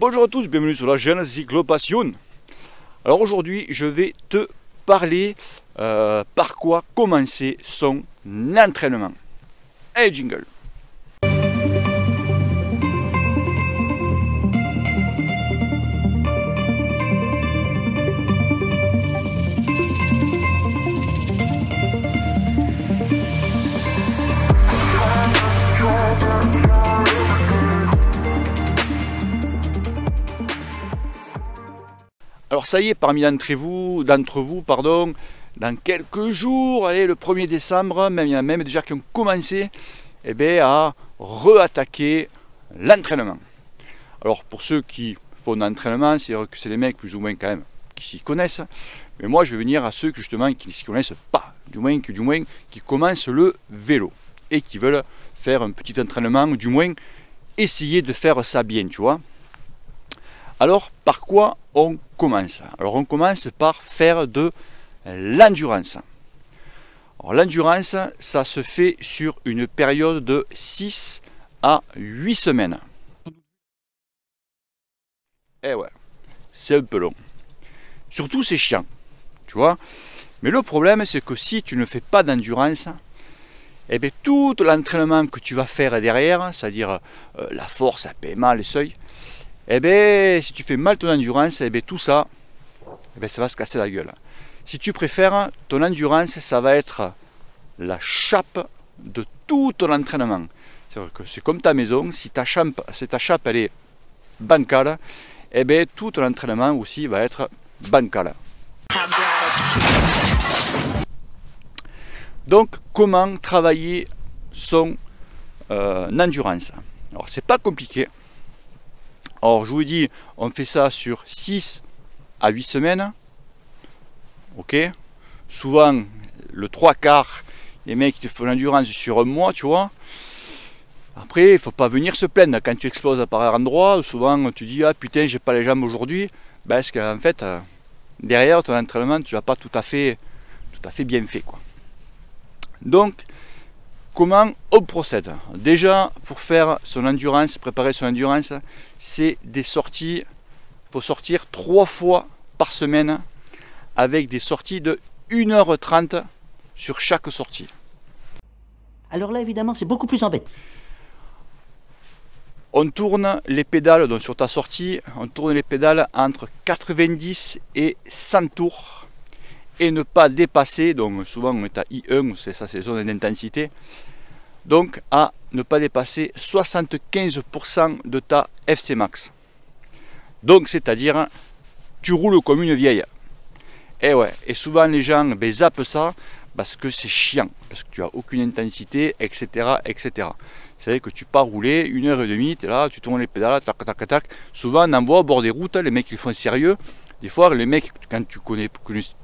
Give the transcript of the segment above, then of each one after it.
Bonjour à tous, bienvenue sur la chaîne Cyclopassion. Alors aujourd'hui, je vais te parler par quoi commencer son entraînement. Hey jingle. Alors ça y est, parmi d'entre vous, dans quelques jours, allez, le 1er décembre, il y en a même déjà qui ont commencé à re-attaquer l'entraînement. Alors pour ceux qui font l'entraînement, c'est vrai que c'est les mecs plus ou moins quand même qui s'y connaissent, mais moi je vais venir à ceux justement qui ne s'y connaissent pas, du moins qui commencent le vélo et qui veulent faire un petit entraînement, ou du moins essayer de faire ça bien, tu vois. Alors, par quoi on commence? Alors, on commence par faire de l'endurance. Alors, l'endurance, ça se fait sur une période de 6 à 8 semaines. Eh ouais, c'est un peu long. Surtout, c'est chiant, tu vois. Mais le problème, c'est que si tu ne fais pas d'endurance, tout l'entraînement que tu vas faire derrière, c'est-à-dire la force, la PMA, les seuils, si tu fais mal ton endurance, tout ça, ça va se casser la gueule. Si tu préfères, ton endurance, ça va être la chape de tout ton entraînement. C'est-à-dire que c'est comme ta maison, si ta chape elle est bancale, tout ton entraînement aussi va être bancal. Donc, comment travailler son endurance? Alors, c'est pas compliqué. Alors, je vous dis, on fait ça sur 6 à 8 semaines. Ok. Souvent, le 3/4, les mecs qui te font l'endurance sur un mois, tu vois. Après, il ne faut pas venir se plaindre. Quand tu exploses par endroit, souvent tu dis, ah putain, j'ai pas les jambes aujourd'hui. Parce qu'en fait, derrière ton entraînement, tu n'as pas tout à fait bien fait, quoi. Donc, comment on procède? Déjà, pour faire son endurance, préparer son endurance, c'est des sorties. Il faut sortir 3 fois par semaine avec des sorties de 1h30 sur chaque sortie. Alors là, évidemment, c'est beaucoup plus embêtant. On tourne les pédales, donc sur ta sortie, on tourne les pédales entre 90 et 100 tours. Et ne pas dépasser, donc souvent on est à I1, ça c'est zone d'intensité, donc à ne pas dépasser 75% de ta FC max. Donc c'est-à-dire, tu roules comme une vieille. Et ouais, et souvent les gens zappent ça parce que c'est chiant, parce que tu n'as aucune intensité, etc. etc. C'est vrai que tu pars rouler 1h30, tu es là, tu tournes les pédales, tac, tac, tac. Souvent on en voit au bord des routes, les mecs ils font sérieux. Des fois, les mecs, quand tu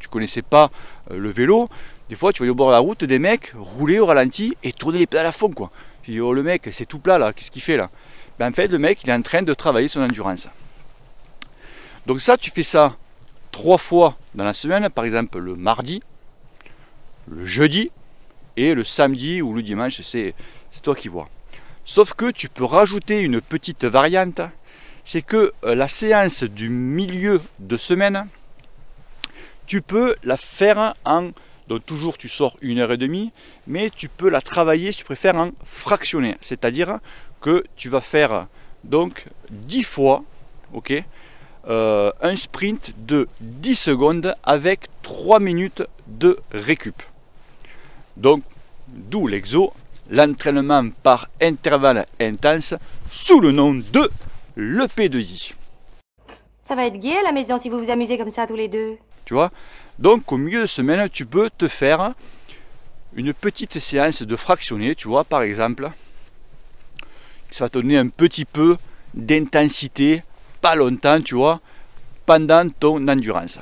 connaissais pas le vélo, des fois, tu voyais au bord de la route des mecs rouler au ralenti et tourner les pédales à fond, quoi. Tu dis, oh, le mec, c'est tout plat, là, qu'est-ce qu'il fait, là? En fait, le mec, il est en train de travailler son endurance. Donc ça, tu fais ça 3 fois dans la semaine, par exemple, le mardi, le jeudi et le samedi ou le dimanche, c'est toi qui vois. Sauf que tu peux rajouter une petite variante, c'est que la séance du milieu de semaine, tu peux la faire donc toujours tu sors 1h30, mais tu peux la travailler, si tu préfères, en fractionné. C'est-à-dire que tu vas faire donc 10 fois, ok, un sprint de 10 secondes avec 3 minutes de récup. Donc, d'où l'exo, l'entraînement par intervalle intense, sous le nom de le P2I. Ça va être gai à la maison si vous vous amusez comme ça tous les deux. Tu vois? Donc au milieu de semaine, tu peux te faire une petite séance de fractionné, tu vois, par exemple. Ça va te donner un petit peu d'intensité, pas longtemps, tu vois, pendant ton endurance.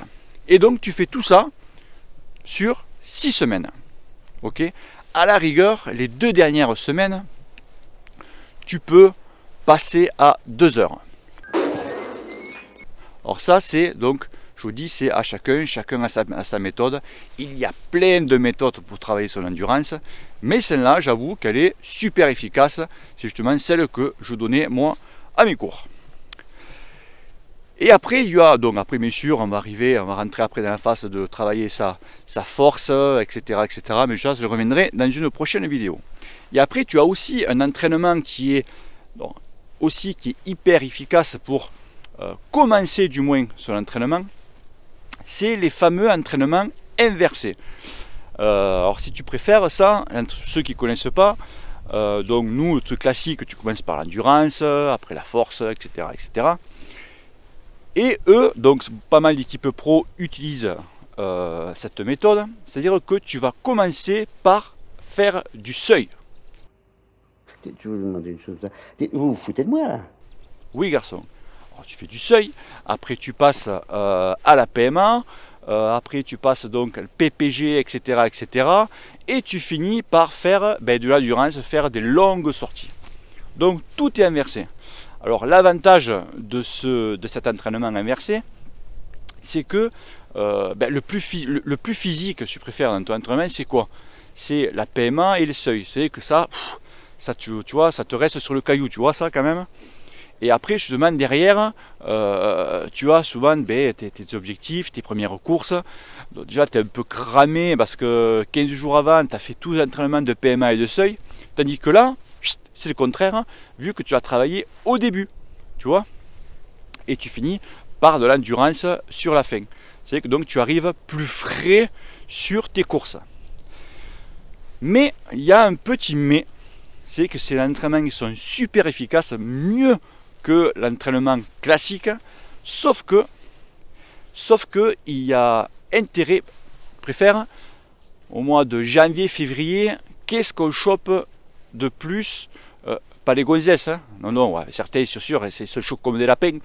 Et donc tu fais tout ça sur 6 semaines. Ok? À la rigueur, les 2 dernières semaines, tu peux passer à 2 heures. Alors ça c'est donc, je vous dis, c'est à chacun a sa méthode. Il y a plein de méthodes pour travailler son endurance, mais celle-là, j'avoue qu'elle est super efficace. C'est justement celle que je donnais moi à mes cours. Et après, il y a, donc après bien sûr, on va rentrer après dans la phase de travailler sa force, etc., etc. Mais ça, je reviendrai dans une prochaine vidéo. Et après, tu as aussi un entraînement qui est hyper efficace pour commencer du moins son entraînement. C'est les fameux entraînements inversés. Alors si tu préfères ça, entre ceux qui ne connaissent pas, donc nous, le truc classique, tu commences par l'endurance, après la force, etc., etc. Et eux, donc pas mal d'équipes pro utilisent cette méthode, c'est-à-dire que tu vas commencer par faire du seuil. Tu veux me demander une chose là. Vous vous foutez de moi là? Oui garçon. Alors, tu fais du seuil, après tu passes à la PMA, après tu passes donc le PPG, etc., etc. Et tu finis par faire de l'endurance, faire des longues sorties. Donc tout est inversé. Alors l'avantage de cet entraînement inversé, c'est que le plus physique, si tu préfères, dans ton entraînement, c'est quoi? C'est la PMA et le seuil. C'est que ça tu vois, ça te reste sur le caillou, tu vois ça quand même. Et après, justement, derrière, tu as souvent tes objectifs, tes premières courses. Donc, déjà, tu es un peu cramé parce que 15 jours avant, tu as fait tout l'entraînement de PMA et de seuil. Tandis que là, c'est le contraire, vu que tu as travaillé au début, tu vois. Et tu finis par de l'endurance sur la fin. C'est que donc tu arrives plus frais sur tes courses. Mais il y a un petit mais, c'est que ces entraînements qui sont super efficaces, mieux que l'entraînement classique, sauf que il y a intérêt, préfère au mois de janvier, février, qu'est-ce qu'on chope de plus, pas les gonzesses, hein. Non, ouais, certains, c'est sûr, c'est se chopent comme des lapins.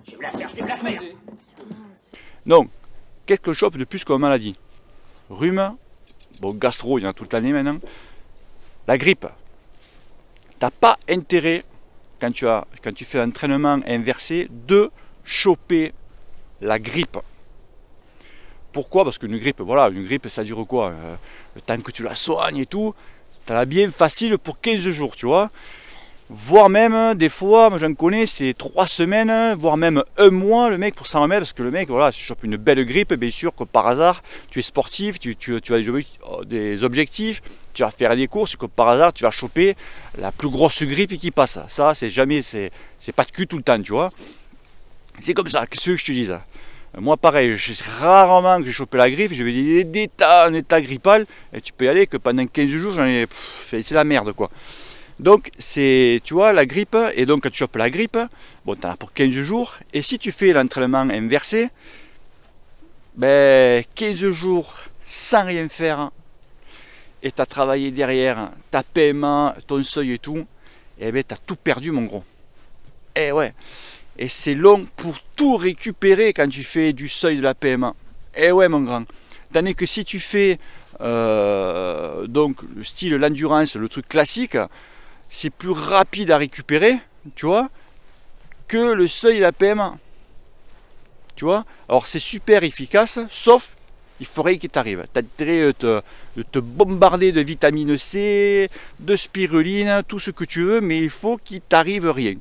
Je vais me la faire. Non, qu'est-ce qu'on chope de plus comme maladie? Rhume, bon, gastro, il y en a toute l'année maintenant. La grippe. T'as pas intérêt, quand tu fais l'entraînement inversé, de choper la grippe. Pourquoi? Parce qu'une grippe, voilà, une grippe ça dure quoi? Le temps que tu la soignes et tout, tu la bien facile pour 15 jours, tu vois. Voire même, des fois, moi j'en connais, c'est 3 semaines, voire même 1 mois, le mec pour s'en remettre, parce que le mec, voilà, si tu chopes une belle grippe, bien sûr que par hasard, tu es sportif, tu as des objectifs, tu vas faire des courses, que par hasard, tu vas choper la plus grosse grippe qui passe. Ça, c'est jamais, c'est pas de cul tout le temps, tu vois. C'est comme ça, que ce que je te dis. Moi, pareil, rarement que j'ai chopé la grippe, je vais dire en état grippal, et tu peux y aller que pendant 15 jours, c'est la merde, quoi. Donc, c'est, tu vois, la grippe, et donc quand tu chopes la grippe, bon, tu en as pour 15 jours, et si tu fais l'entraînement inversé, 15 jours sans rien faire, et tu as travaillé derrière ta PMA, ton seuil et tout, et tu as tout perdu, mon gros. Et ouais, et c'est long pour tout récupérer quand tu fais du seuil de la PMA. Et ouais, mon grand. Tandis que si tu fais donc le style l'endurance, le truc classique, c'est plus rapide à récupérer, tu vois, que le seuil de la PMA. Tu vois, alors c'est super efficace, sauf il faudrait qu'il t'arrive. Tu as intérêt de te bombarder de vitamine C, de spiruline, tout ce que tu veux, mais il faut qu'il t'arrive rien.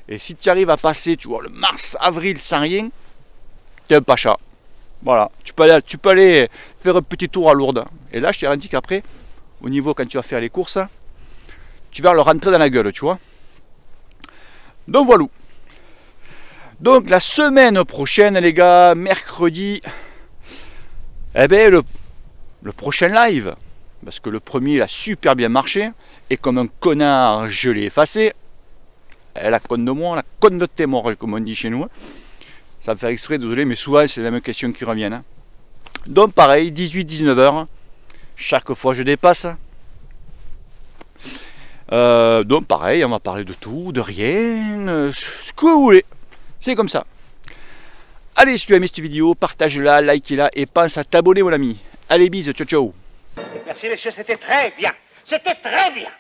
Et si tu arrives à passer, tu vois, le mars, avril sans rien, t'es un pacha. Voilà, tu peux aller faire un petit tour à Lourdes. Et là, je te garantis qu'après, au niveau quand tu vas faire les courses, tu vas leur rentrer dans la gueule, tu vois. Donc voilà. Donc la semaine prochaine, les gars, mercredi, le prochain live, parce que le premier il a super bien marché, et comme un connard, je l'ai effacé. La conne de moi, la conne de tes morts, comme on dit chez nous. Ça me fait exprès, désolé, mais souvent c'est la même question qui reviennent. Donc pareil, 18-19h, chaque fois je dépasse. Donc pareil, on va parler de tout, de rien, ce que vous voulez. C'est comme ça. Allez, si tu as aimé cette vidéo, partage-la, like-la et pense à t'abonner, mon ami. Allez, bisous, ciao ciao. Merci, messieurs, c'était très bien. C'était très bien.